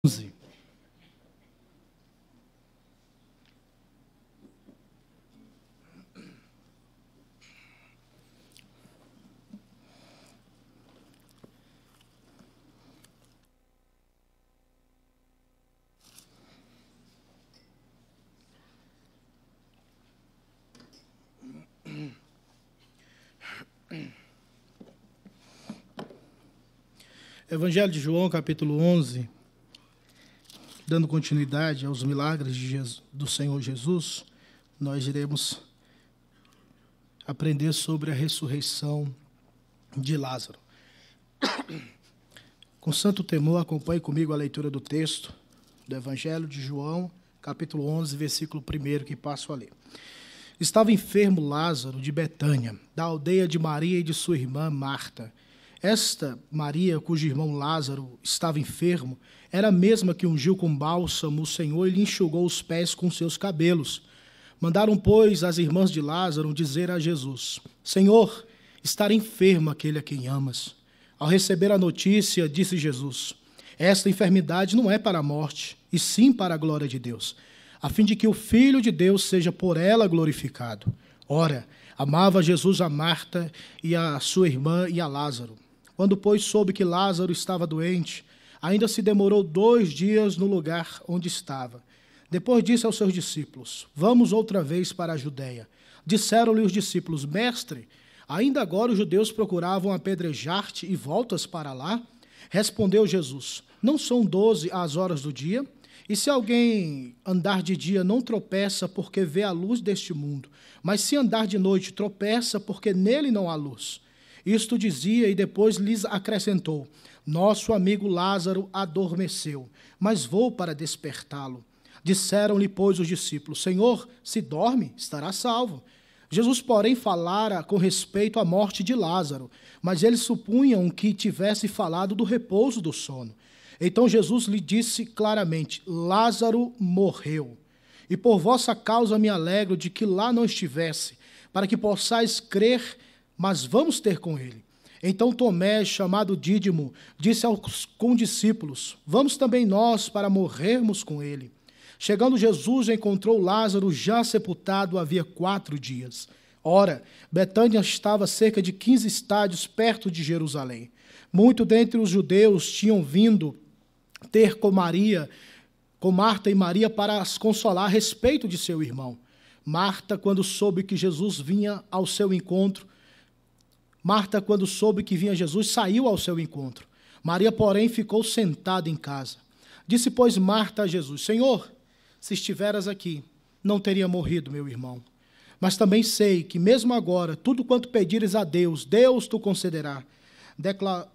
11. Evangelho de João, capítulo 11, dando continuidade aos milagres do Senhor Jesus, nós iremos aprender sobre a ressurreição de Lázaro. Com santo temor, acompanhe comigo a leitura do texto do Evangelho de João, capítulo 11, versículo 1, que passo a ler. Estava enfermo Lázaro de Betânia, da aldeia de Maria e de sua irmã Marta. Esta Maria, cujo irmão Lázaro estava enfermo, era a mesma que ungiu com bálsamo o Senhor e lhe enxugou os pés com seus cabelos. Mandaram, pois, as irmãs de Lázaro dizer a Jesus: Senhor, está enfermo aquele a quem amas. Ao receber a notícia, disse Jesus: esta enfermidade não é para a morte, e sim para a glória de Deus, a fim de que o Filho de Deus seja por ela glorificado. Ora, amava Jesus a Marta e a sua irmã e a Lázaro. Quando, pois, soube que Lázaro estava doente, ainda se demorou 2 dias no lugar onde estava. Depois disse aos seus discípulos: vamos outra vez para a Judeia. Disseram-lhe os discípulos: Mestre, ainda agora os judeus procuravam apedrejar-te e voltas para lá? Respondeu Jesus: não são 12 as horas do dia? E se alguém andar de dia não tropeça porque vê a luz deste mundo, mas se andar de noite tropeça porque nele não há luz. Isto dizia e depois lhes acrescentou: nosso amigo Lázaro adormeceu, mas vou para despertá-lo. Disseram-lhe, pois, os discípulos: Senhor, se dorme, estará salvo. Jesus, porém, falara com respeito à morte de Lázaro, mas eles supunham que tivesse falado do repouso do sono. Então Jesus lhe disse claramente: Lázaro morreu, e por vossa causa me alegro de que lá não estivesse, para que possais crer, mas vamos ter com ele. Então Tomé, chamado Dídimo, disse aos condiscípulos: vamos também nós para morrermos com ele. Chegando Jesus, encontrou Lázaro já sepultado havia 4 dias. Ora, Betânia estava a cerca de 15 estádios perto de Jerusalém. Muito dentre os judeus tinham vindo ter com Marta e Maria para as consolar a respeito de seu irmão. Marta, quando soube que vinha Jesus, saiu ao seu encontro. Maria, porém, ficou sentada em casa. Disse, pois, Marta a Jesus: Senhor, se estiveras aqui, não teria morrido meu irmão. Mas também sei que, mesmo agora, tudo quanto pedires a Deus, Deus te concederá.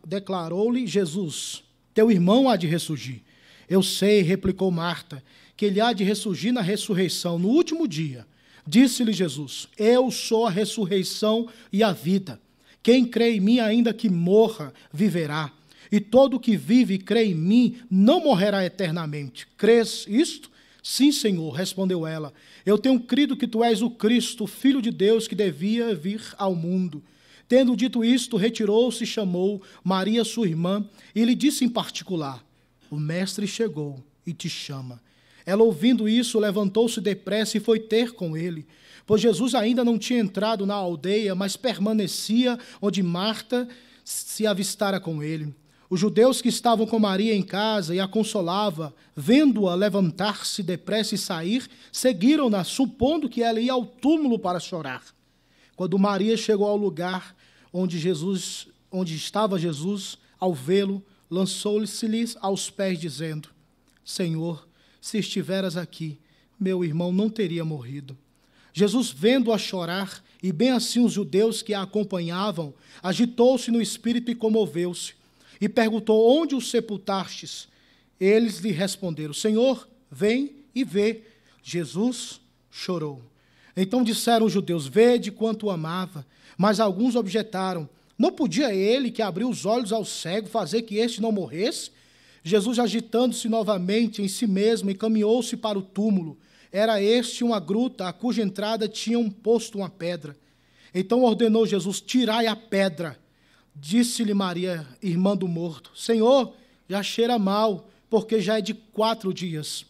Declarou-lhe Jesus: teu irmão há de ressurgir. Eu sei, replicou Marta, que ele há de ressurgir na ressurreição, no último dia. Disse-lhe Jesus: eu sou a ressurreição e a vida. Quem crê em mim, ainda que morra, viverá. E todo que vive e crê em mim não morrerá eternamente. Crês isto? Sim, Senhor, respondeu ela. Eu tenho crido que tu és o Cristo, o Filho de Deus, que devia vir ao mundo. Tendo dito isto, retirou-se e chamou Maria, sua irmã, e lhe disse em particular: o mestre chegou e te chama. Ela, ouvindo isso, levantou-se depressa e foi ter com ele. Pois Jesus ainda não tinha entrado na aldeia, mas permanecia onde Marta se avistara com ele. Os judeus que estavam com Maria em casa e a consolava, vendo-a levantar-se depressa e sair, seguiram-na, supondo que ela ia ao túmulo para chorar. Quando Maria chegou ao lugar onde estava Jesus, ao vê-lo, lançou-se-lhe aos pés, dizendo: Senhor, se estiveras aqui, meu irmão não teria morrido. Jesus, vendo-a chorar, e bem assim os judeus que a acompanhavam, agitou-se no espírito e comoveu-se, e perguntou: onde o sepultastes? Eles lhe responderam: Senhor, vem e vê. Jesus chorou. Então disseram os judeus: vede quanto o amava. Mas alguns objetaram: não podia ele, que abriu os olhos ao cego, fazer que este não morresse? Jesus, agitando-se novamente em si mesmo, encaminhou-se para o túmulo. Era este uma gruta, a cuja entrada tinham posto uma pedra. Então ordenou Jesus: tirai a pedra. Disse-lhe Maria, irmã do morto: Senhor, já cheira mal, porque já é de 4 dias.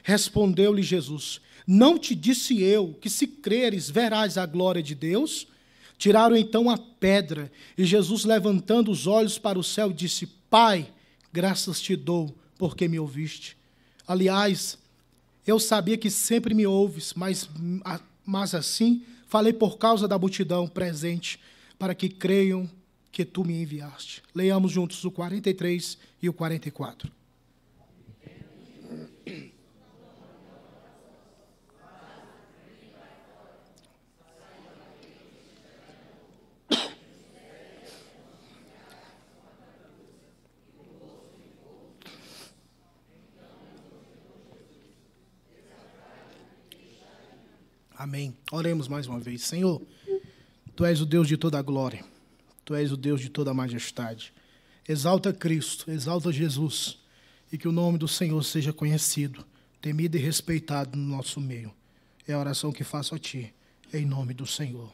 Respondeu-lhe Jesus: não te disse eu que, se creres, verás a glória de Deus? Tiraram então a pedra, e Jesus, levantando os olhos para o céu, disse: Pai, graças te dou, porque me ouviste. Aliás, eu sabia que sempre me ouves, mas assim falei por causa da multidão presente, para que creiam que tu me enviaste. Leiamos juntos o 43 e o 44. Amém. Oremos mais uma vez. Senhor, Tu és o Deus de toda a glória. Tu és o Deus de toda a majestade. Exalta Cristo, exalta Jesus, e que o nome do Senhor seja conhecido, temido e respeitado no nosso meio. É a oração que faço a Ti, em nome do Senhor.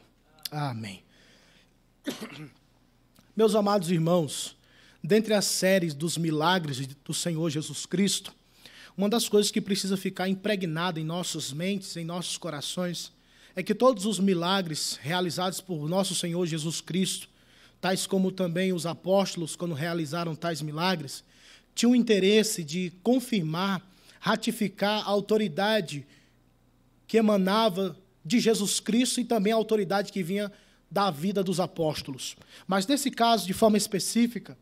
Amém. Meus amados irmãos, dentre as séries dos milagres do Senhor Jesus Cristo, uma das coisas que precisa ficar impregnada em nossas mentes, em nossos corações, é que todos os milagres realizados por nosso Senhor Jesus Cristo, tais como também os apóstolos, quando realizaram tais milagres, tinham o interesse de confirmar, ratificar a autoridade que emanava de Jesus Cristo e também a autoridade que vinha da vida dos apóstolos. Mas nesse caso, de forma específica,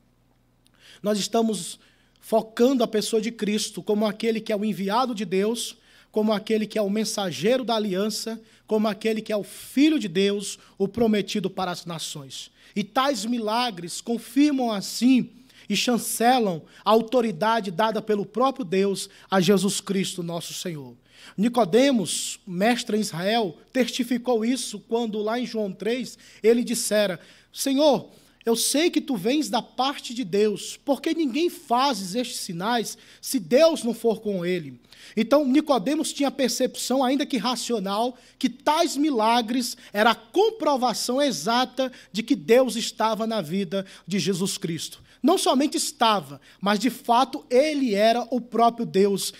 nós estamos focando a pessoa de Cristo como aquele que é o enviado de Deus, como aquele que é o mensageiro da aliança, como aquele que é o Filho de Deus, o prometido para as nações. E tais milagres confirmam assim e chancelam a autoridade dada pelo próprio Deus a Jesus Cristo, nosso Senhor. Nicodemos, mestre em Israel, testificou isso quando lá em João 3, ele dissera: Senhor, eu sei que tu vens da parte de Deus, porque ninguém faz estes sinais se Deus não for com ele. Então, Nicodemos tinha a percepção, ainda que racional, que tais milagres era a comprovação exata de que Deus estava na vida de Jesus Cristo. Não somente estava, mas de fato ele era o próprio Deus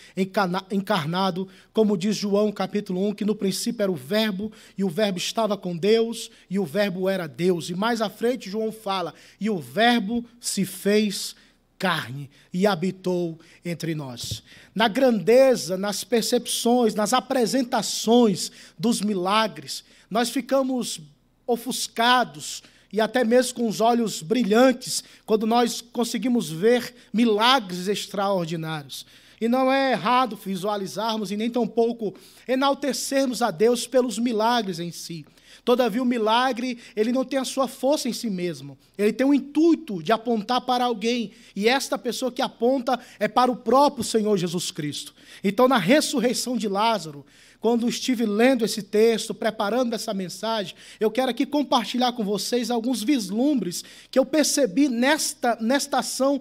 encarnado, como diz João capítulo 1, que no princípio era o Verbo, e o Verbo estava com Deus, e o Verbo era Deus. E mais à frente João fala: e o Verbo se fez carne e habitou entre nós. Na grandeza, nas percepções, nas apresentações dos milagres, nós ficamos ofuscados e até mesmo com os olhos brilhantes quando nós conseguimos ver milagres extraordinários. E não é errado visualizarmos e nem tampouco enaltecermos a Deus pelos milagres em si. Todavia, o milagre, ele não tem a sua força em si mesmo. Ele tem o intuito de apontar para alguém. E esta pessoa que aponta é para o próprio Senhor Jesus Cristo. Então, na ressurreição de Lázaro, quando estive lendo esse texto, preparando essa mensagem, eu quero aqui compartilhar com vocês alguns vislumbres que eu percebi nesta ação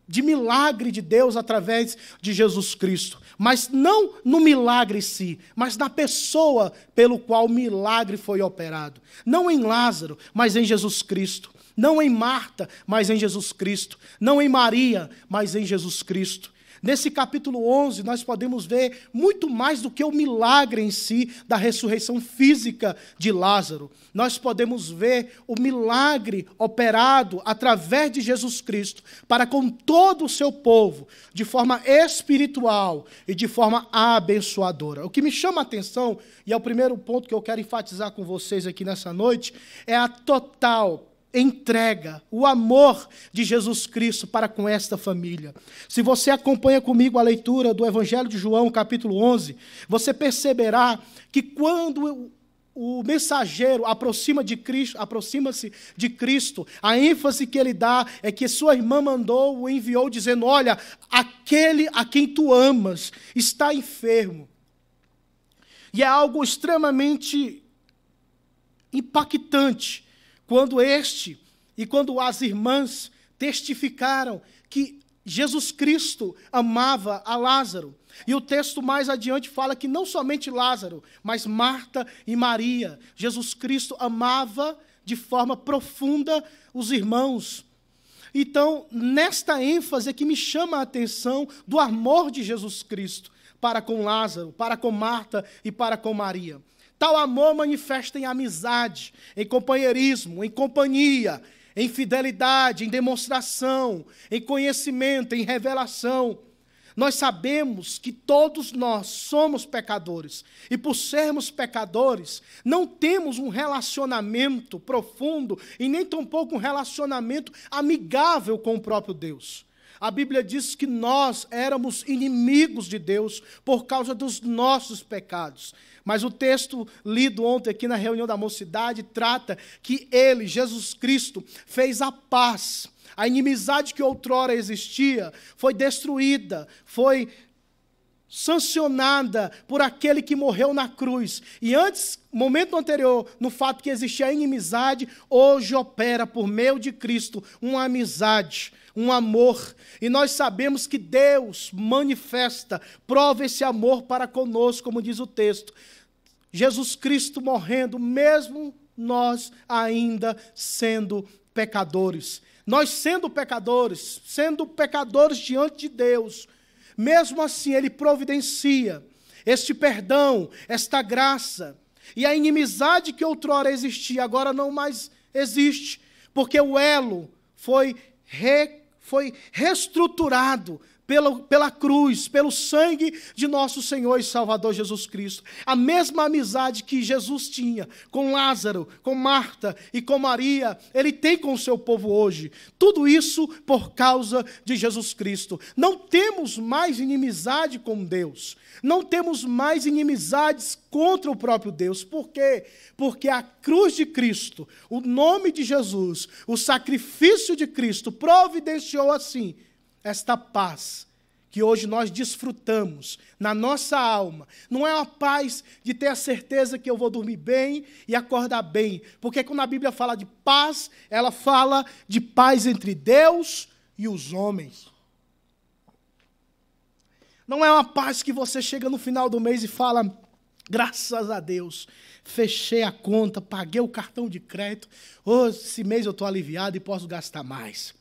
de milagre de Deus através de Jesus Cristo. Mas não no milagre em si, mas na pessoa pelo qual o milagre foi operado. Não em Lázaro, mas em Jesus Cristo. Não em Marta, mas em Jesus Cristo. Não em Maria, mas em Jesus Cristo. Nesse capítulo 11, nós podemos ver muito mais do que o milagre em si da ressurreição física de Lázaro. Nós podemos ver o milagre operado através de Jesus Cristo para com todo o seu povo, de forma espiritual e de forma abençoadora. O que me chama a atenção, e é o primeiro ponto que eu quero enfatizar com vocês aqui nessa noite, é a total entrega, o amor de Jesus Cristo para com esta família. Se você acompanha comigo a leitura do Evangelho de João, capítulo 11, você perceberá que quando o mensageiro aproxima-se de Cristo, a ênfase que ele dá é que sua irmã o enviou dizendo: olha, aquele a quem tu amas está enfermo. E é algo extremamente impactante quando as irmãs testificaram que Jesus Cristo amava a Lázaro. E o texto mais adiante fala que não somente Lázaro, mas Marta e Maria. Jesus Cristo amava de forma profunda os irmãos. Então, nesta ênfase é que me chama a atenção do amor de Jesus Cristo para com Lázaro, para com Marta e para com Maria. Tal amor manifesta em amizade, em companheirismo, em companhia, em fidelidade, em demonstração, em conhecimento, em revelação. Nós sabemos que todos nós somos pecadores, e por sermos pecadores, não temos um relacionamento profundo e nem tampouco um relacionamento amigável com o próprio Deus. A Bíblia diz que nós éramos inimigos de Deus por causa dos nossos pecados. Mas o texto lido ontem aqui na reunião da mocidade trata que ele, Jesus Cristo, fez a paz. A inimizade que outrora existia foi destruída, foi sancionada por aquele que morreu na cruz. E antes, momento anterior, no fato que existia a inimizade, hoje opera por meio de Cristo uma amizade, um amor. E nós sabemos que Deus manifesta, prova esse amor para conosco, como diz o texto. Jesus Cristo morrendo, mesmo nós ainda sendo pecadores. Nós sendo pecadores diante de Deus, mesmo assim Ele providencia este perdão, esta graça. E a inimizade que outrora existia, agora não mais existe, porque o elo foi reestruturado pela cruz, pelo sangue de nosso Senhor e Salvador Jesus Cristo. A mesma amizade que Jesus tinha com Lázaro, com Marta e com Maria, Ele tem com o seu povo hoje. Tudo isso por causa de Jesus Cristo. Não temos mais inimizade com Deus. Não temos mais inimizades contra o próprio Deus. Por quê? Porque a cruz de Cristo, o nome de Jesus, o sacrifício de Cristo providenciou assim esta paz que hoje nós desfrutamos na nossa alma. Não é uma paz de ter a certeza que eu vou dormir bem e acordar bem, porque quando a Bíblia fala de paz, ela fala de paz entre Deus e os homens. Não é uma paz que você chega no final do mês e fala: graças a Deus, fechei a conta, paguei o cartão de crédito, esse mês eu estou aliviado e posso gastar mais.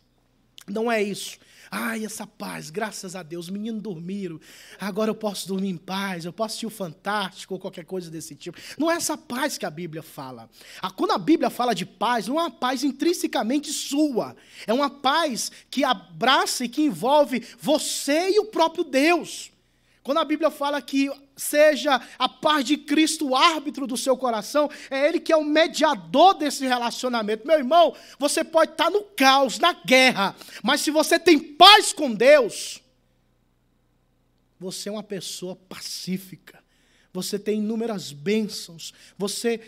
Não é isso. Ai, essa paz, graças a Deus, os meninos dormiram, agora eu posso dormir em paz, eu posso assistir o Fantástico ou qualquer coisa desse tipo. Não é essa paz que a Bíblia fala. Quando a Bíblia fala de paz, não é uma paz intrinsecamente sua, é uma paz que abraça e que envolve você e o próprio Deus. Quando a Bíblia fala que seja a paz de Cristo o árbitro do seu coração, é Ele que é o mediador desse relacionamento. Meu irmão, você pode estar no caos, na guerra, mas se você tem paz com Deus, você é uma pessoa pacífica, você tem inúmeras bênçãos, você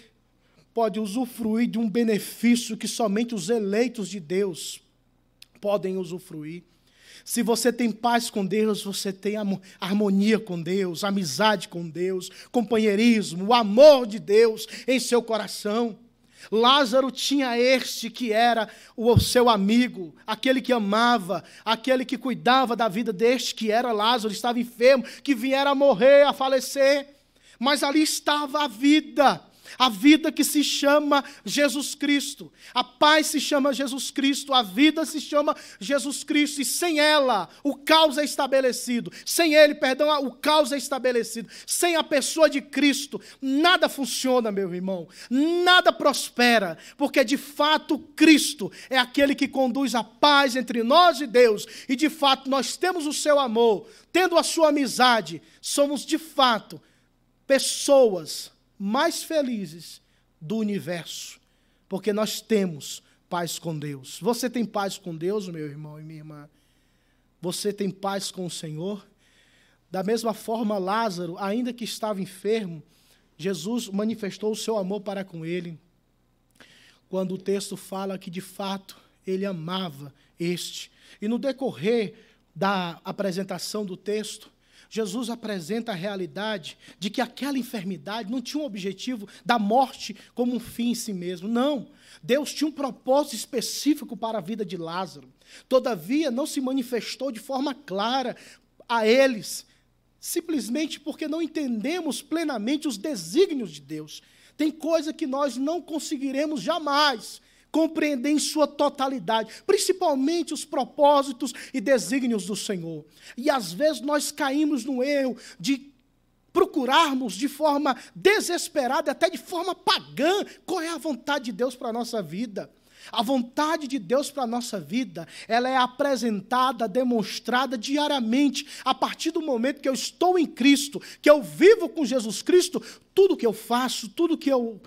pode usufruir de um benefício que somente os eleitos de Deus podem usufruir. Se você tem paz com Deus, você tem harmonia com Deus, amizade com Deus, companheirismo, o amor de Deus em seu coração. Lázaro tinha este que era o seu amigo, aquele que amava, aquele que cuidava da vida deste que era Lázaro, estava enfermo, que viera a morrer, a falecer. Mas ali estava a vida que se chama Jesus Cristo. A paz se chama Jesus Cristo, a vida se chama Jesus Cristo, e sem ela o caos é estabelecido. Sem ele, perdão, o caos é estabelecido. Sem a pessoa de Cristo, nada funciona, meu irmão. Nada prospera, porque de fato Cristo é aquele que conduz a paz entre nós e Deus. E de fato nós temos o seu amor, tendo a sua amizade, somos de fato pessoas mais felizes do universo, porque nós temos paz com Deus. Você tem paz com Deus, meu irmão e minha irmã? Você tem paz com o Senhor? Da mesma forma, Lázaro, ainda que estava enfermo, Jesus manifestou o seu amor para com ele, quando o texto fala que, de fato, ele amava este. E no decorrer da apresentação do texto, Jesus apresenta a realidade de que aquela enfermidade não tinha um objetivo da morte como um fim em si mesmo. Não. Deus tinha um propósito específico para a vida de Lázaro. Todavia, não se manifestou de forma clara a eles, simplesmente porque não entendemos plenamente os desígnios de Deus. Tem coisa que nós não conseguiremos jamais compreender em sua totalidade, principalmente os propósitos e desígnios do Senhor. E às vezes nós caímos no erro de procurarmos de forma desesperada, até de forma pagã, qual é a vontade de Deus para a nossa vida. A vontade de Deus para a nossa vida, ela é apresentada, demonstrada diariamente, a partir do momento que eu estou em Cristo, que eu vivo com Jesus Cristo, tudo que eu faço, tudo que eu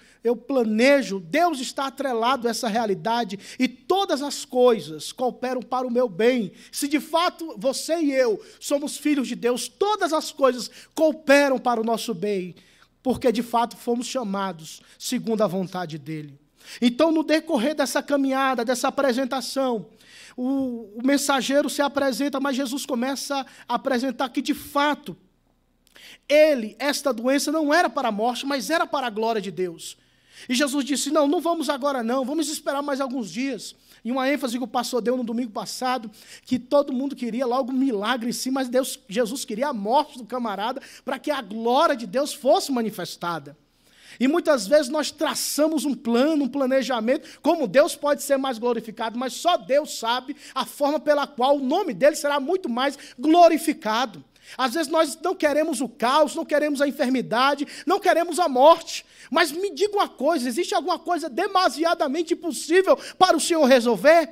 planejo, Deus está atrelado a essa realidade, e todas as coisas cooperam para o meu bem. Se de fato você e eu somos filhos de Deus, todas as coisas cooperam para o nosso bem, porque de fato fomos chamados segundo a vontade dEle. Então, no decorrer dessa caminhada, dessa apresentação, o mensageiro se apresenta, mas Jesus começa a apresentar que, de fato, esta doença não era para a morte, mas era para a glória de Deus. E Jesus disse, não vamos agora não, vamos esperar mais alguns dias. E uma ênfase que o pastor deu no domingo passado, que todo mundo queria logo um milagre em si, mas Jesus queria a morte do camarada para que a glória de Deus fosse manifestada. E muitas vezes nós traçamos um plano, um planejamento, como Deus pode ser mais glorificado, mas só Deus sabe a forma pela qual o nome dele será muito mais glorificado. Às vezes nós não queremos o caos, não queremos a enfermidade, não queremos a morte. Mas me diga uma coisa, existe alguma coisa demasiadamente impossível para o Senhor resolver?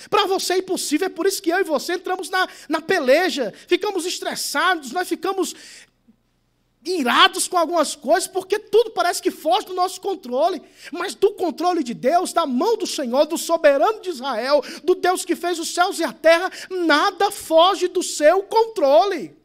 Para você é impossível, é por isso que eu e você entramos na peleja, ficamos estressados, nós ficamos irados com algumas coisas, porque tudo parece que foge do nosso controle, mas do controle de Deus, da mão do Senhor, do soberano de Israel, do Deus que fez os céus e a terra, nada foge do seu controle.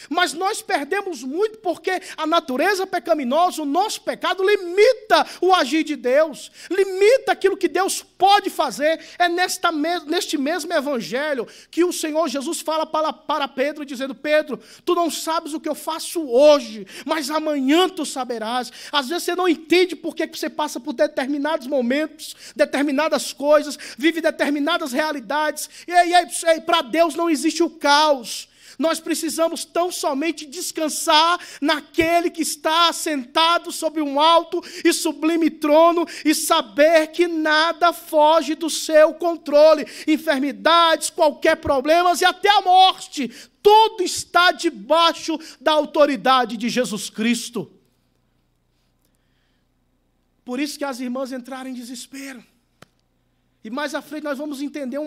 Mas nós perdemos muito porque a natureza pecaminosa, o nosso pecado, limita o agir de Deus, limita aquilo que Deus pode fazer. É neste mesmo evangelho que o Senhor Jesus fala para Pedro, dizendo, Pedro, tu não sabes o que eu faço hoje, mas amanhã tu saberás. Às vezes você não entende por que você passa por determinados momentos, determinadas coisas, vive determinadas realidades, e para Deus não existe o caos. Nós precisamos tão somente descansar naquele que está sentado sobre um alto e sublime trono e saber que nada foge do seu controle. Enfermidades, qualquer problema e até a morte, tudo está debaixo da autoridade de Jesus Cristo. Por isso que as irmãs entraram em desespero. E mais à frente nós vamos entender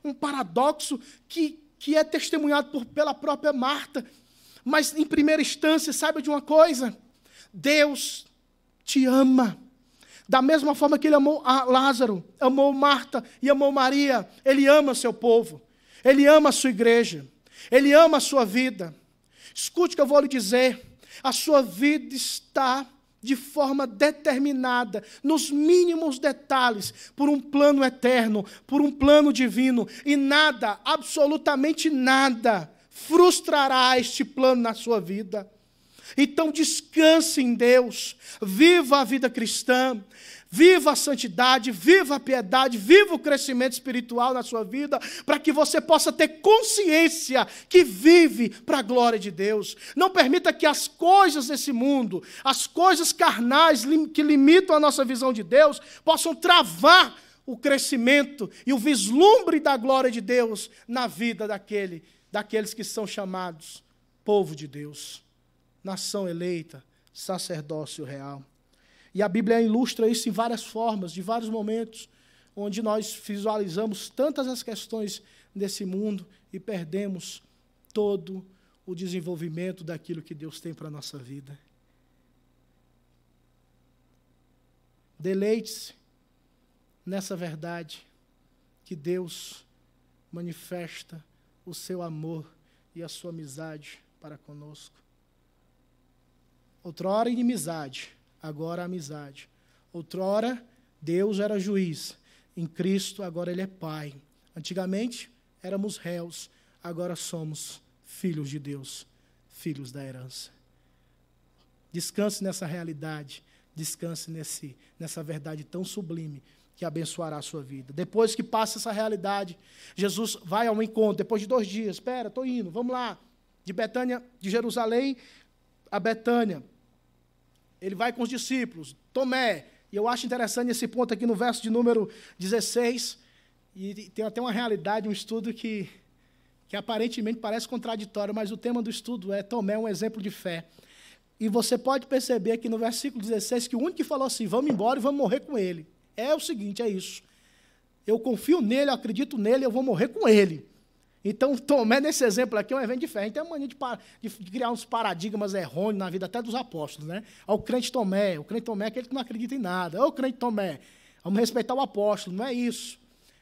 um paradoxo que é testemunhado pela própria Marta. Mas, em primeira instância, saiba de uma coisa, Deus te ama. Da mesma forma que Ele amou a Lázaro, amou Marta e amou Maria, Ele ama seu povo, Ele ama a sua igreja, Ele ama a sua vida. Escute o que eu vou lhe dizer, a sua vida está de forma determinada, nos mínimos detalhes, por um plano eterno, por um plano divino, e nada, absolutamente nada, frustrará este plano na sua vida. Então descanse em Deus, viva a vida cristã, viva a santidade, viva a piedade, viva o crescimento espiritual na sua vida, para que você possa ter consciência que vive para a glória de Deus. Não permita que as coisas desse mundo, as coisas carnais que limitam a nossa visão de Deus, possam travar o crescimento e o vislumbre da glória de Deus na vida daqueles que são chamados povo de Deus, nação eleita, sacerdócio real. E a Bíblia ilustra isso em várias formas, de vários momentos, onde nós visualizamos tantas as questões desse mundo e perdemos todo o desenvolvimento daquilo que Deus tem para a nossa vida. Deleite-se nessa verdade que Deus manifesta o seu amor e a sua amizade para conosco. Outrora inimizade, agora amizade. Outrora, Deus era juiz. Em Cristo, agora Ele é Pai. Antigamente, éramos réus. Agora somos filhos de Deus, filhos da herança. Descanse nessa realidade. Descanse nessa verdade tão sublime que abençoará a sua vida. Depois que passa essa realidade, Jesus vai ao encontro, depois de 2 dias. Espera, estou indo, vamos lá. De Betânia, de Jerusalém a Betânia. Ele vai com os discípulos, Tomé, E eu acho interessante esse ponto aqui no verso de número 16, e tem até uma realidade, um estudo que aparentemente parece contraditório, mas o tema do estudo é Tomé, um exemplo de fé. E você pode perceber aqui no versículo 16 que o único que falou assim, vamos embora e vamos morrer com ele. É o seguinte, é isso. Eu confio nele, eu acredito nele, eu vou morrer com ele. Então, Tomé, nesse exemplo aqui, é um evento de fé. A gente tem a mania de criar uns paradigmas errôneos na vida até dos apóstolos, né? O crente Tomé é aquele que não acredita em nada. O crente Tomé, vamos respeitar o apóstolo, não é isso.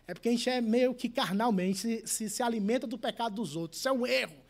É porque a gente é meio que carnalmente, se alimenta do pecado dos outros. Isso é um erro.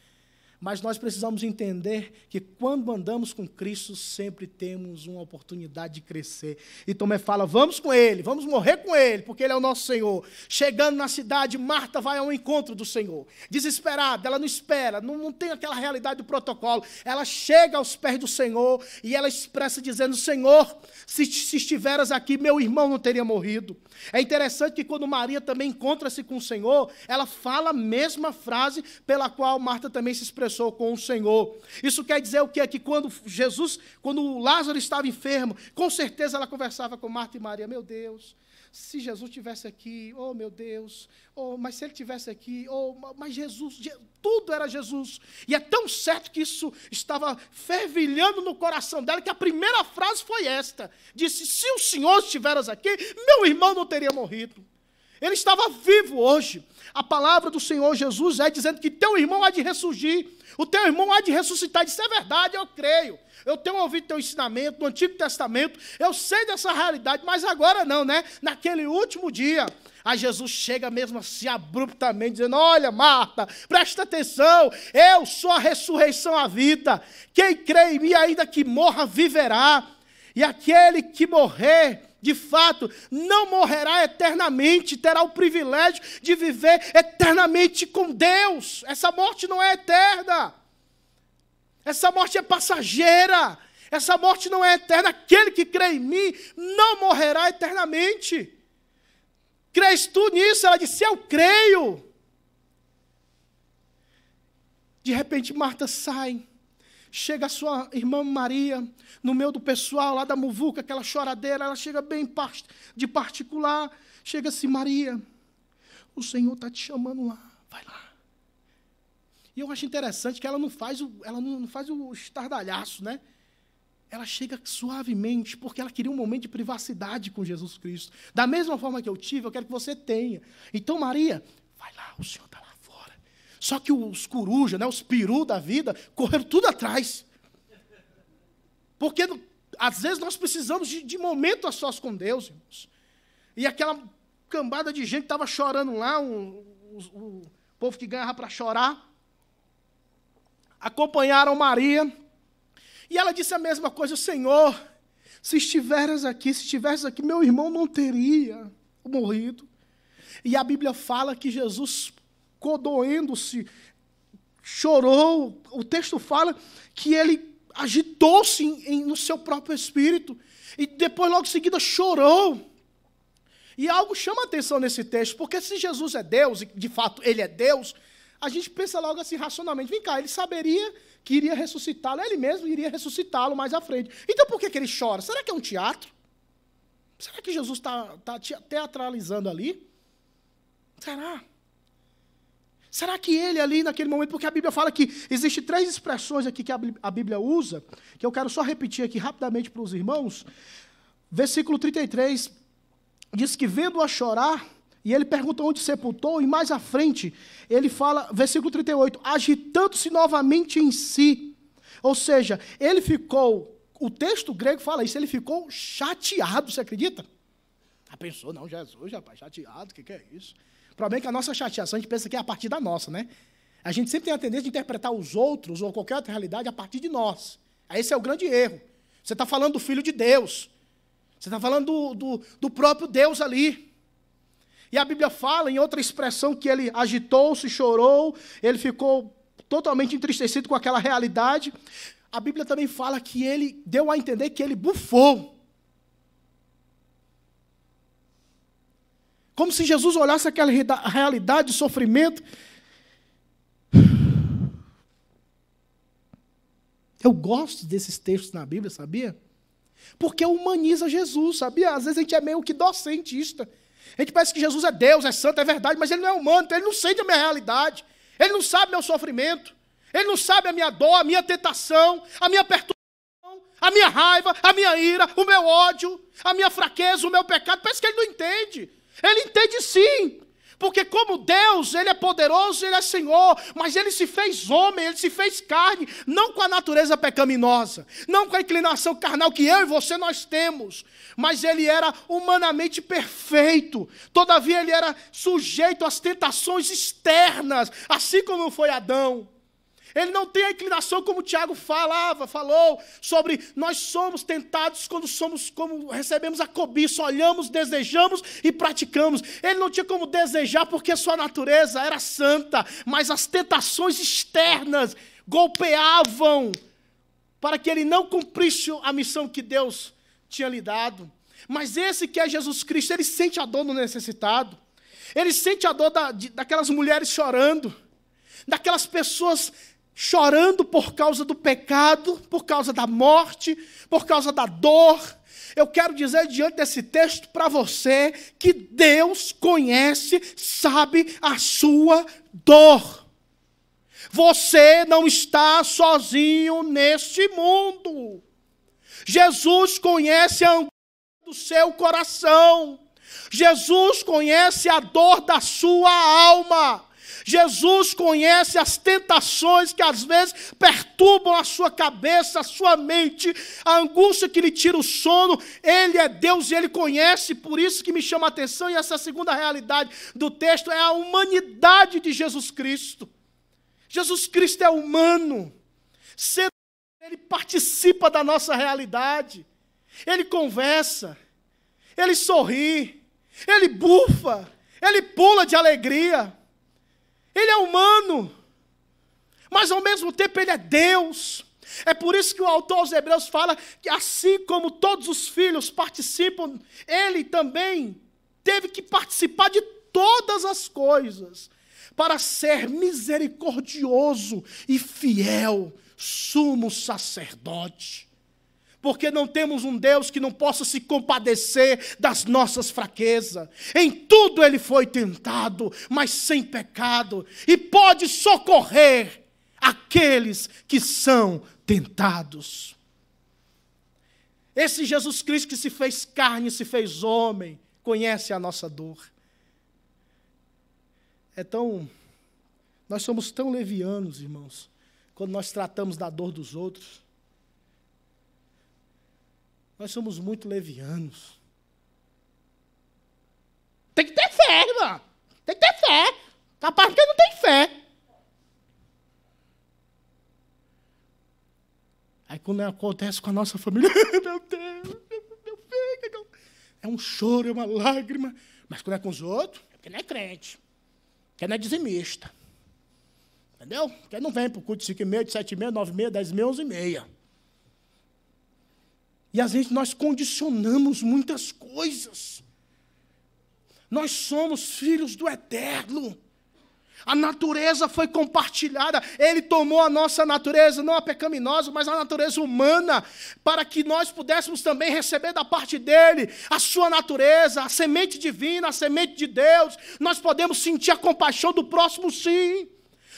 Mas nós precisamos entender que quando andamos com Cristo, sempre temos uma oportunidade de crescer. E Tomé fala, vamos com ele, vamos morrer com ele, porque ele é o nosso Senhor. Chegando na cidade, Marta vai ao encontro do Senhor. Desesperada, ela não espera, não tem aquela realidade do protocolo. Ela chega aos pés do Senhor e ela expressa dizendo, Senhor, se estiveras aqui, meu irmão não teria morrido. É interessante que quando Maria também encontra-se com o Senhor, ela fala a mesma frase pela qual Marta também se expressou com o Senhor. Isso quer dizer o quê? Que quando Lázaro estava enfermo, com certeza ela conversava com Marta e Maria, meu Deus, se Jesus estivesse aqui, oh meu Deus, oh, mas se ele estivesse aqui, oh, mas Jesus, tudo era Jesus. E é tão certo que isso estava fervilhando no coração dela, que a primeira frase foi esta, disse, se o Senhor estiveras aqui, meu irmão não teria morrido. Ele estava vivo hoje. A palavra do Senhor Jesus é dizendo que teu irmão há de ressurgir, o teu irmão há de ressuscitar. Isso é verdade, eu creio. Eu tenho ouvido teu ensinamento no Antigo Testamento, eu sei dessa realidade, mas agora não, né? Naquele último dia, aí Jesus chega mesmo assim abruptamente, dizendo, olha Marta, presta atenção, eu sou a ressurreição, a vida, quem crê em mim, ainda que morra, viverá, e aquele que morrer, de fato, não morrerá eternamente, terá o privilégio de viver eternamente com Deus. Essa morte não é eterna. Essa morte é passageira. Essa morte não é eterna. Aquele que crê em mim não morrerá eternamente. Crês tu nisso? Ela disse, eu creio. De repente, Marta sai. Chega a sua irmã Maria, no meio do pessoal lá da muvuca, aquela choradeira, ela chega bem de particular, chega assim, Maria, o Senhor está te chamando lá, vai lá. E eu acho interessante que ela não faz o estardalhaço, né? Ela chega suavemente, porque ela queria um momento de privacidade com Jesus Cristo. Da mesma forma que eu tive, eu quero que você tenha. Então, Maria, vai lá, o Senhor está lá. Só que os corujas, né, os perus da vida, correram tudo atrás. Porque, às vezes, nós precisamos de momento a sós com Deus, irmãos. E aquela cambada de gente que estava chorando lá, o povo que ganhava para chorar, acompanharam Maria, e ela disse a mesma coisa, Senhor, se estivesse aqui, meu irmão não teria morrido. E a Bíblia fala que Jesus codoendo-se, chorou. O texto fala que ele agitou-se no seu próprio espírito e depois, logo em seguida, chorou. E algo chama a atenção nesse texto, porque se Jesus é Deus, e de fato ele é Deus, a gente pensa logo assim racionalmente, vem cá, ele saberia que iria ressuscitá-lo, ele mesmo iria ressuscitá-lo mais à frente. Então por que ele chora? Será que é um teatro? Será que Jesus está teatralizando ali? Será? Será que ele ali naquele momento, porque a Bíblia fala que existem 3 expressões aqui que a Bíblia usa, que eu quero só repetir aqui rapidamente para os irmãos. Versículo 33, diz que vendo-a chorar, e ele pergunta onde sepultou, e mais à frente, ele fala, versículo 38, agitando-se novamente em si. Ou seja, ele ficou, o texto grego fala isso, ele ficou chateado, você acredita? Ah, pensou, não, Jesus, rapaz, chateado, o que é isso? O problema é que a nossa chateação, a gente pensa que é a partir da nossa, né? A gente sempre tem a tendência de interpretar os outros ou qualquer outra realidade a partir de nós. Esse é o grande erro. Você está falando do Filho de Deus. Você está falando do próprio Deus ali. E a Bíblia fala, em outra expressão, que ele agitou-se, chorou, ele ficou totalmente entristecido com aquela realidade. A Bíblia também fala que ele deu a entender que ele bufou. Como se Jesus olhasse aquela realidade de sofrimento. Eu gosto desses textos na Bíblia, sabia? Porque humaniza Jesus, sabia? Às vezes a gente é meio que docentista. A gente pensa que Jesus é Deus, é santo, é verdade, mas ele não é humano, então ele não sente a minha realidade. Ele não sabe meu sofrimento. Ele não sabe a minha dor, a minha tentação, a minha perturbação, a minha raiva, a minha ira, o meu ódio, a minha fraqueza, o meu pecado. Parece que ele não entende. Ele entende sim. Porque como Deus, Ele é poderoso, Ele é Senhor, mas Ele se fez homem, Ele se fez carne, não com a natureza pecaminosa, não com a inclinação carnal que eu e você nós temos, mas Ele era humanamente perfeito, todavia Ele era sujeito às tentações externas, assim como foi Adão. Ele não tem a inclinação como o Tiago falou, sobre nós somos tentados como recebemos a cobiça, olhamos, desejamos e praticamos. Ele não tinha como desejar porque a sua natureza era santa, mas as tentações externas golpeavam para que ele não cumprisse a missão que Deus tinha lhe dado. Mas esse que é Jesus Cristo, ele sente a dor do necessitado, ele sente a dor daquelas mulheres chorando, daquelas pessoas chorando por causa do pecado, por causa da morte, por causa da dor. Eu quero dizer diante desse texto para você que Deus conhece, sabe a sua dor. Você não está sozinho neste mundo. Jesus conhece a angústia do seu coração. Jesus conhece a dor da sua alma. Jesus conhece as tentações que às vezes perturbam a sua cabeça, a sua mente, a angústia que lhe tira o sono. Ele é Deus e Ele conhece, por isso que me chama a atenção, e essa segunda realidade do texto é a humanidade de Jesus Cristo. Jesus Cristo é humano, Ele participa da nossa realidade, Ele conversa, Ele sorri, Ele bufa, Ele pula de alegria. Ele é humano, mas ao mesmo tempo Ele é Deus. É por isso que o autor aos Hebreus fala que assim como todos os filhos participam, Ele também teve que participar de todas as coisas, para ser misericordioso e fiel sumo sacerdote. Porque não temos um Deus que não possa se compadecer das nossas fraquezas. Em tudo Ele foi tentado, mas sem pecado. E pode socorrer aqueles que são tentados. Esse Jesus Cristo que se fez carne, se fez homem, conhece a nossa dor. Nós somos tão levianos, irmãos, quando nós tratamos da dor dos outros. Nós somos muito levianos. Tem que ter fé, irmão. Tem que ter fé. Capaz que não tem fé. Aí quando acontece com a nossa família, meu Deus, meu filho, é um choro, é uma lágrima. Mas quando é com os outros, é porque não é crente. Porque não é dizimista. Entendeu? Porque não vem para o culto de 5h30, de 7h30, 9h30, 10h30, 11h30. E às vezes nós condicionamos muitas coisas. Nós somos filhos do Eterno. A natureza foi compartilhada. Ele tomou a nossa natureza, não a pecaminosa, mas a natureza humana, para que nós pudéssemos também receber da parte dele a sua natureza, a semente divina, a semente de Deus. Nós podemos sentir a compaixão do próximo, sim.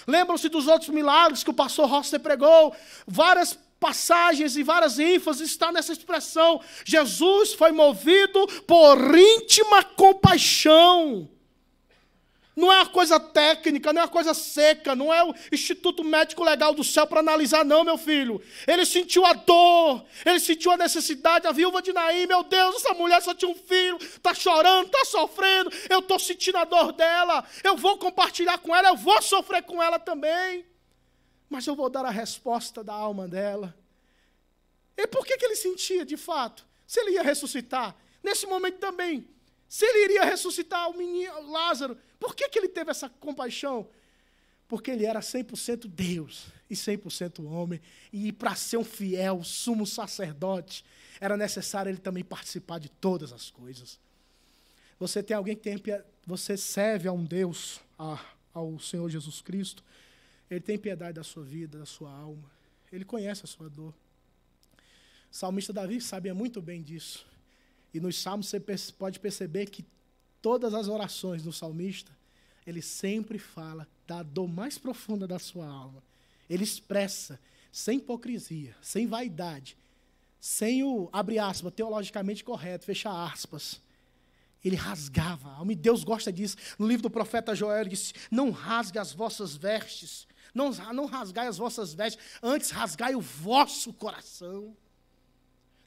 Lembram-se dos outros milagres que o pastor Rosser pregou? Várias passagens e várias ênfases está nessa expressão. Jesus foi movido por íntima compaixão. Não é uma coisa técnica, não é uma coisa seca, não é o Instituto Médico Legal do Céu para analisar, não, meu filho. Ele sentiu a dor, ele sentiu a necessidade. A viúva de Naim, meu Deus, essa mulher só tinha um filho, está chorando, está sofrendo, eu estou sentindo a dor dela, eu vou compartilhar com ela, eu vou sofrer com ela também. Mas eu vou dar a resposta da alma dela. E por que ele sentia, de fato? Se ele ia ressuscitar, nesse momento também, se ele iria ressuscitar o menino Lázaro, por que ele teve essa compaixão? Porque ele era 100% Deus e 100% homem. E para ser um fiel sumo sacerdote, era necessário ele também participar de todas as coisas. Você tem alguém que tem, você serve a um Deus, ao Senhor Jesus Cristo. Ele tem piedade da sua vida, da sua alma. Ele conhece a sua dor. salmista Davi sabia muito bem disso. E nos salmos você pode perceber que todas as orações do salmista, ele sempre fala da dor mais profunda da sua alma. Ele expressa, sem hipocrisia, sem vaidade, sem o, abre aspas, teologicamente correto, fecha aspas. Ele rasgava a alma, e Deus gosta disso. No livro do profeta Joel, ele disse, não rasgue as vossas vestes, não rasgai as vossas vestes, antes rasgai o vosso coração.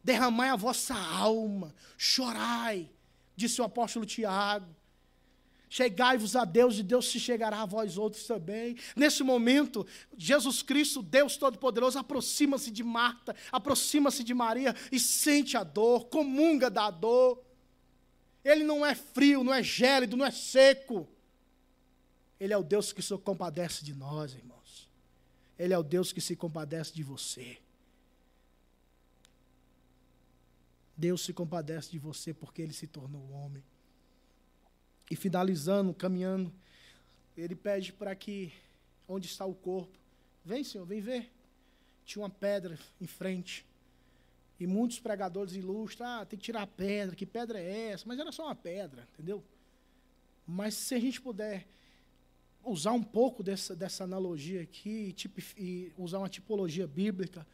Derramai a vossa alma, chorai, disse o apóstolo Tiago. Chegai-vos a Deus e Deus se chegará a vós outros também. Nesse momento, Jesus Cristo, Deus Todo-Poderoso, aproxima-se de Marta, aproxima-se de Maria e sente a dor, comunga da dor. Ele não é frio, não é gélido, não é seco. Ele é o Deus que se compadece de nós, irmãos. Ele é o Deus que se compadece de você. Deus se compadece de você porque Ele se tornou homem. E finalizando, caminhando, Ele pede para que, onde está o corpo, vem, Senhor, vem ver. Tinha uma pedra em frente. E muitos pregadores ilustram, tem que tirar a pedra, que pedra é essa? Mas era só uma pedra, entendeu? Mas se a gente puder usar um pouco dessa analogia aqui, e usar uma tipologia bíblica,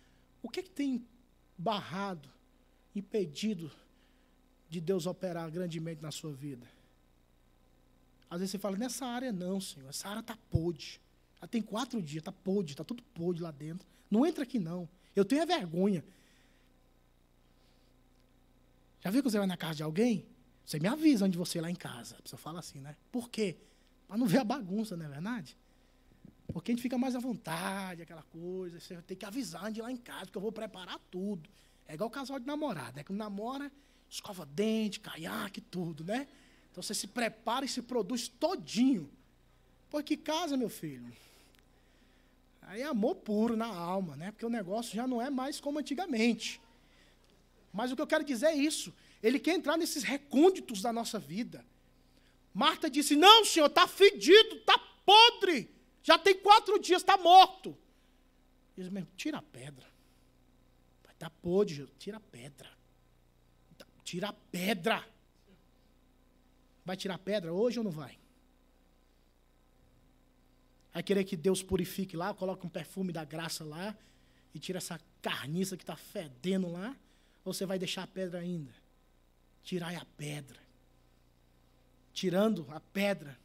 o que tem barrado, impedido de Deus operar grandemente na sua vida? Às vezes você fala, nessa área não, Senhor, essa área está podre. Ela tem 4 dias, está podre, está tudo podre lá dentro. Não entra aqui não, eu tenho a vergonha. Já viu que você vai na casa de alguém? Você me avisa onde você ir lá em casa. A pessoa fala assim, né? Por quê? Para não ver a bagunça, não é verdade? Porque a gente fica mais à vontade, aquela coisa. Você tem que avisar onde ir lá em casa, porque eu vou preparar tudo. É igual o casal de namorado, né? Quando namora, escova dente, caiaque, tudo, né? Então você se prepara e se produz todinho. Porque casa, meu filho, aí é amor puro na alma, né? Porque o negócio já não é mais como antigamente. Mas o que eu quero dizer é isso. Ele quer entrar nesses recônditos da nossa vida. Marta disse, não, Senhor, está fedido, está podre. Já tem 4 dias, está morto. Ele disse, tira a pedra. Está podre, Jesus. Tira a pedra. Tira a pedra. Vai tirar a pedra hoje ou não vai? Vai querer que Deus purifique lá, coloque um perfume da graça lá e tira essa carniça que está fedendo lá? Ou você vai deixar a pedra ainda? Tirai a pedra. Tirando a pedra,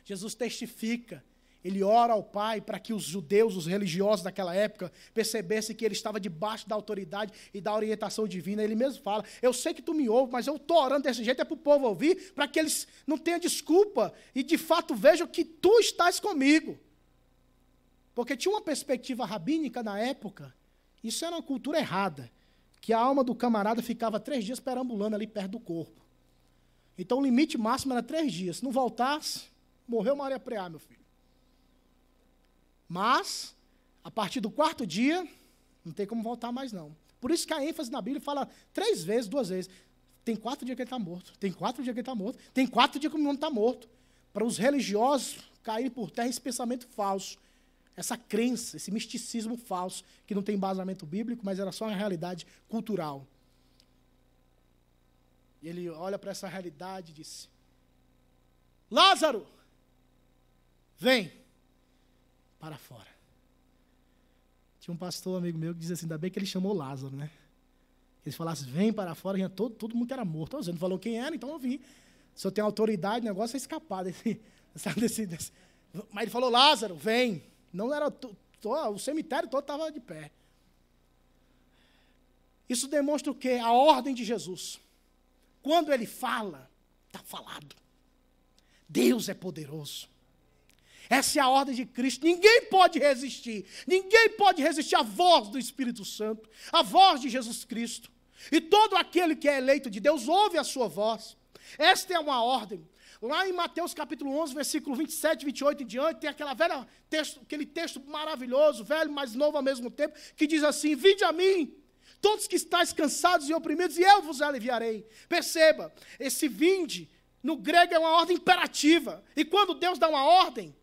Jesus testifica, ele ora ao Pai para que os judeus, os religiosos daquela época, percebessem que ele estava debaixo da autoridade e da orientação divina. Ele mesmo fala, eu sei que tu me ouves, mas eu estou orando desse jeito, é para o povo ouvir, para que eles não tenham desculpa e de fato vejam que tu estás comigo. Porque tinha uma perspectiva rabínica na época, isso era uma cultura errada, que a alma do camarada ficava 3 dias perambulando ali perto do corpo. Então o limite máximo era 3 dias. Se não voltasse, morreu Maria Preá, meu filho. Mas, a partir do 4º dia, não tem como voltar mais não. Por isso que a ênfase na Bíblia fala 3 vezes, 2 vezes. Tem 4 dias que ele está morto. Tem 4 dias que ele está morto. Tem 4 dias que o mundo está morto. Para os religiosos caírem por terra esse pensamento falso. Essa crença, esse misticismo falso, que não tem embasamento bíblico, mas era só uma realidade cultural. E ele olha para essa realidade e disse, Lázaro, vem para fora. Tinha um pastor amigo meu que dizia assim, ainda bem que ele chamou Lázaro, né? Ele falasse, vem para fora, e todo mundo que era morto. Ele não falou quem era, então eu vim. Se eu tenho autoridade, o negócio é escapar desse. Mas ele falou, Lázaro, vem. Não era, o cemitério todo estava de pé. Isso demonstra o quê? A ordem de Jesus. Quando ele fala, está falado. Deus é poderoso. Essa é a ordem de Cristo. Ninguém pode resistir. Ninguém pode resistir à voz do Espírito Santo, à voz de Jesus Cristo. E todo aquele que é eleito de Deus ouve a sua voz. Esta é uma ordem. Lá em Mateus capítulo 11, versículo 27, 28 em diante, tem aquele texto maravilhoso, velho, mas novo ao mesmo tempo, que diz assim, vinde a mim, todos que estáis cansados e oprimidos, e eu vos aliviarei. Perceba, esse vinde, no grego é uma ordem imperativa. E quando Deus dá uma ordem,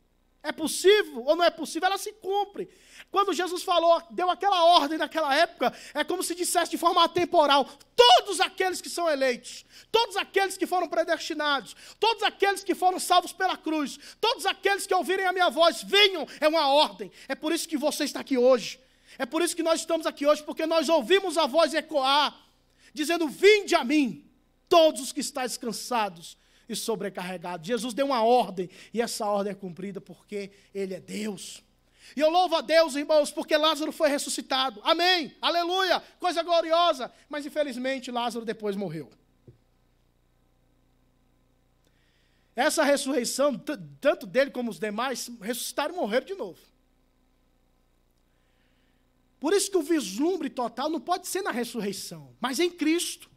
É possível ou não é possível? Ela se cumpre. Quando Jesus falou, deu aquela ordem naquela época, é como se dissesse de forma atemporal, todos aqueles que são eleitos, todos aqueles que foram predestinados, todos aqueles que foram salvos pela cruz, todos aqueles que ouvirem a minha voz, venham, é uma ordem. É por isso que você está aqui hoje. É por isso que nós estamos aqui hoje, porque nós ouvimos a voz ecoar, dizendo, vinde a mim, todos os que estáis cansados e sobrecarregados. Jesus deu uma ordem, e essa ordem é cumprida porque Ele é Deus. E eu louvo a Deus, irmãos, porque Lázaro foi ressuscitado. Amém, aleluia, coisa gloriosa. Mas infelizmente Lázaro depois morreu. Essa ressurreição, tanto dele como os demais, ressuscitaram e morreram de novo. Por isso que o vislumbre total não pode ser na ressurreição, mas em Cristo.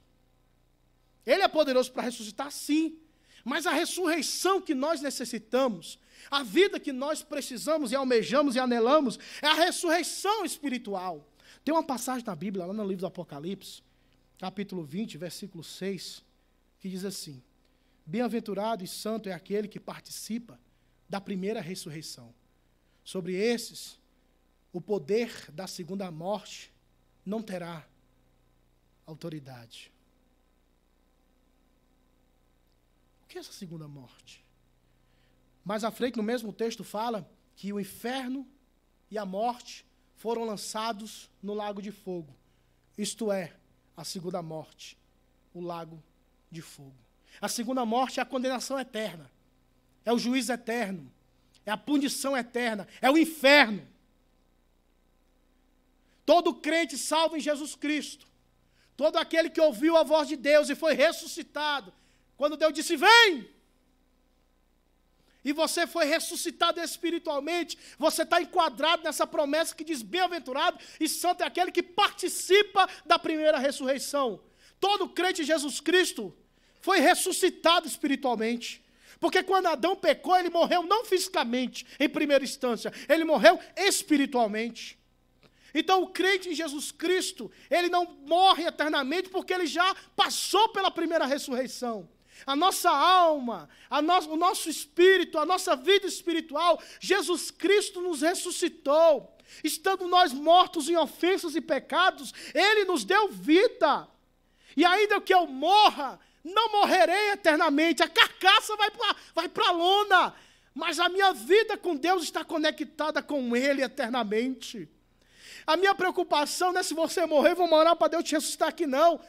Ele é poderoso para ressuscitar, sim. Mas a ressurreição que nós necessitamos, a vida que nós precisamos e almejamos e anelamos, é a ressurreição espiritual. Tem uma passagem na Bíblia, lá no livro do Apocalipse, capítulo 20, versículo 6, que diz assim, bem-aventurado e santo é aquele que participa da primeira ressurreição. Sobre esses, o poder da segunda morte não terá autoridade. O que é essa segunda morte? Mais à frente, no mesmo texto, fala que o inferno e a morte foram lançados no lago de fogo. Isto é, a segunda morte, o lago de fogo. A segunda morte é a condenação eterna, é o juízo eterno, é a punição eterna, é o inferno. Todo crente salvo em Jesus Cristo, todo aquele que ouviu a voz de Deus e foi ressuscitado, quando Deus disse, vem! E você foi ressuscitado espiritualmente, você está enquadrado nessa promessa que diz, bem-aventurado e santo é aquele que participa da primeira ressurreição. Todo crente em Jesus Cristo foi ressuscitado espiritualmente. Porque quando Adão pecou, ele morreu não fisicamente, em primeira instância, ele morreu espiritualmente. Então o crente em Jesus Cristo, ele não morre eternamente porque ele já passou pela primeira ressurreição. A nossa alma, o nosso espírito, a nossa vida espiritual, Jesus Cristo nos ressuscitou. Estando nós mortos em ofensas e pecados, Ele nos deu vida. E ainda que eu morra, não morrerei eternamente. A carcaça vai para a lona. Mas a minha vida com Deus está conectada com Ele eternamente. A minha preocupação não é se você morrer, vou morar para Deus te ressuscitar aqui, não.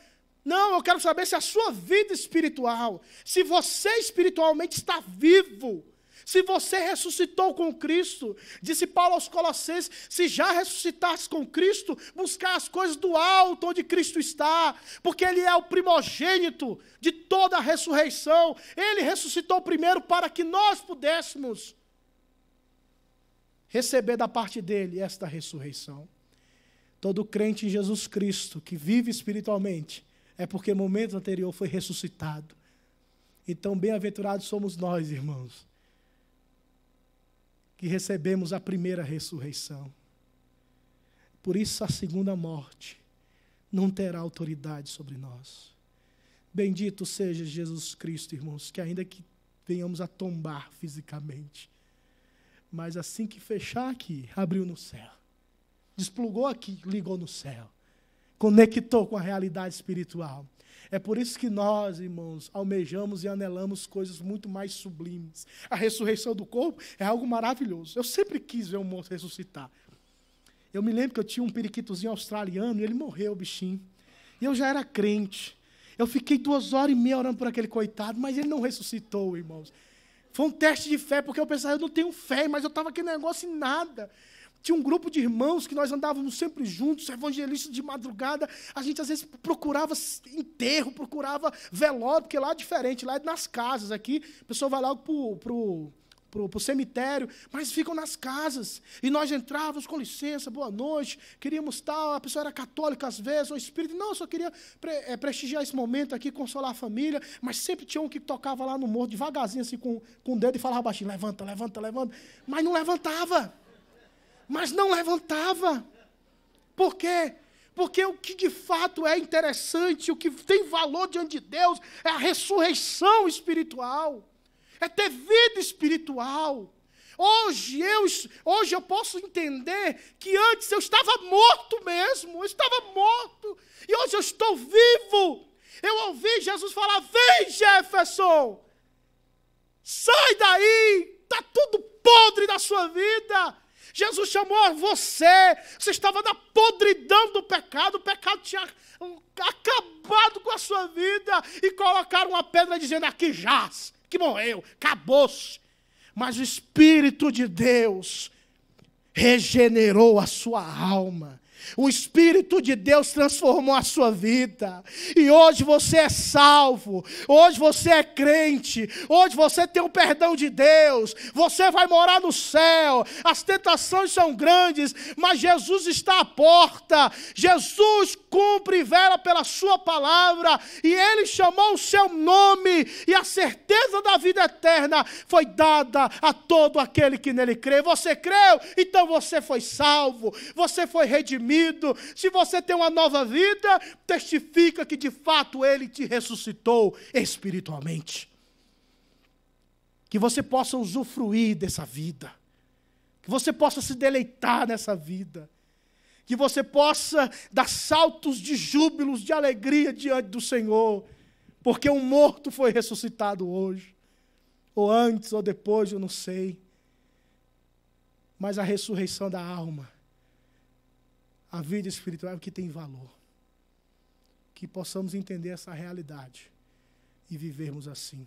Não, eu quero saber se a sua vida espiritual, se você espiritualmente está vivo, se você ressuscitou com Cristo. Disse Paulo aos Colossenses, se já ressuscitaste com Cristo, buscar as coisas do alto onde Cristo está, porque Ele é o primogênito de toda a ressurreição. Ele ressuscitou primeiro para que nós pudéssemos receber da parte dEle esta ressurreição. Todo crente em Jesus Cristo que vive espiritualmente, é porque no momento anterior foi ressuscitado. Então, bem-aventurados somos nós, irmãos, que recebemos a primeira ressurreição. Por isso, a segunda morte não terá autoridade sobre nós. Bendito seja Jesus Cristo, irmãos, que ainda que venhamos a tombar fisicamente, mas assim que fechar aqui, abriu no céu. Desplugou aqui, ligou no céu. Conectou com a realidade espiritual. É por isso que nós, irmãos, almejamos e anelamos coisas muito mais sublimes. A ressurreição do corpo é algo maravilhoso. Eu sempre quis ver um morto ressuscitar. Eu me lembro que eu tinha um periquitozinho australiano e ele morreu, o bichinho. E eu já era crente. Eu fiquei 2h30 orando por aquele coitado, mas ele não ressuscitou, irmãos. Foi um teste de fé, porque eu pensava, eu não tenho fé, mas eu estava aquele negócio e nada. Tinha um grupo de irmãos que nós andávamos sempre juntos, evangelistas de madrugada. A gente, às vezes, procurava enterro, procurava velório, porque lá é diferente, lá é nas casas. Aqui, a pessoa vai logo para o cemitério, mas ficam nas casas. E nós entrávamos, com licença, boa noite, queríamos tal, a pessoa era católica às vezes, ou espírita. Não, eu só queria prestigiar esse momento aqui, consolar a família. Mas sempre tinha um que tocava lá no morro, devagarzinho, assim, com o dedo, e falava baixinho, levanta, levanta, levanta. Mas não levantava. Por quê? Porque o que de fato é interessante, o que tem valor diante de Deus, é a ressurreição espiritual, é ter vida espiritual. Hoje eu posso entender que antes eu estava morto mesmo, eu estava morto, e hoje eu estou vivo. Eu ouvi Jesus falar: vem, Jefferson, sai daí, está tudo podre da sua vida. Jesus chamou você estava na podridão do pecado, o pecado tinha acabado com a sua vida, e colocaram uma pedra dizendo: aqui jaz, que morreu, acabou-se. Mas o Espírito de Deus regenerou a sua alma. O Espírito de Deus transformou a sua vida. E hoje você é salvo. Hoje você é crente. Hoje você tem o perdão de Deus. Você vai morar no céu. As tentações são grandes, mas Jesus está à porta. Jesus cumpre e vela pela sua palavra. E Ele chamou o seu nome. E a certeza da vida eterna foi dada a todo aquele que nele crê. Você creu? Então você foi salvo. Você foi redimido. Se você tem uma nova vida, testifica que de fato Ele te ressuscitou espiritualmente. Que você possa usufruir dessa vida. Que você possa se deleitar nessa vida. Que você possa dar saltos de júbilos, de alegria diante do Senhor. Porque um morto foi ressuscitado hoje. Ou antes ou depois, eu não sei. Mas a ressurreição da alma, a vida espiritual é o que tem valor. Que possamos entender essa realidade e vivermos assim.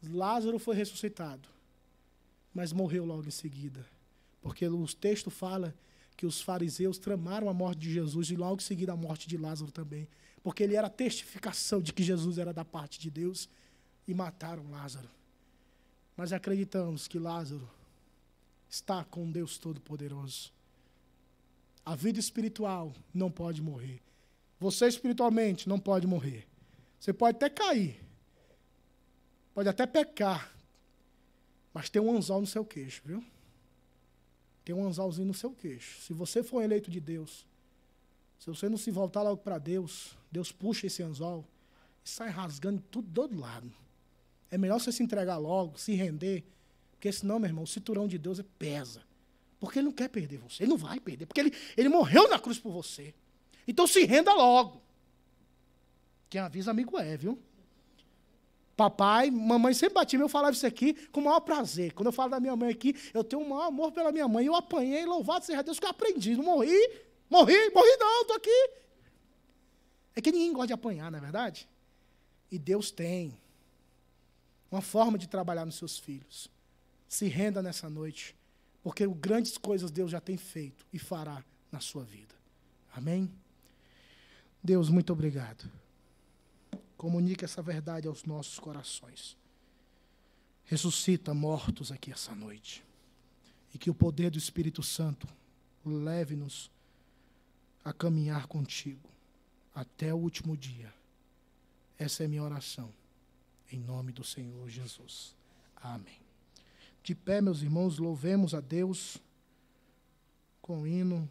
Lázaro foi ressuscitado, mas morreu logo em seguida. Porque o texto fala que os fariseus tramaram a morte de Jesus e logo em seguida a morte de Lázaro também. Porque ele era a testificação de que Jesus era da parte de Deus, e mataram Lázaro. Mas acreditamos que Lázaro está com Deus Todo-Poderoso. A vida espiritual não pode morrer. Você espiritualmente não pode morrer. Você pode até cair. Pode até pecar. Mas tem um anzol no seu queixo, viu? Tem um anzolzinho no seu queixo. Se você for eleito de Deus, se você não se voltar logo para Deus, Deus puxa esse anzol e sai rasgando tudo do outro lado. É melhor você se entregar logo, se render, porque senão, meu irmão, o cinturão de Deus pesa. Porque Ele não quer perder você. Ele não vai perder. Porque ele morreu na cruz por você. Então se renda logo. Quem avisa, amigo é, viu? Papai, mamãe sempre batia, eu falava isso aqui com o maior prazer. Quando eu falo da minha mãe aqui, eu tenho o maior amor pela minha mãe. Eu apanhei, louvado seja Deus, que eu aprendi. Não morri não, estou aqui. É que ninguém gosta de apanhar, não é verdade? E Deus tem uma forma de trabalhar nos seus filhos. Se renda nessa noite. Porque grandes coisas Deus já tem feito e fará na sua vida. Amém? Deus, muito obrigado. Comunica essa verdade aos nossos corações. Ressuscita mortos aqui essa noite. E que o poder do Espírito Santo leve-nos a caminhar contigo até o último dia. Essa é a minha oração. Em nome do Senhor Jesus. Amém. De pé, meus irmãos, louvemos a Deus com o hino.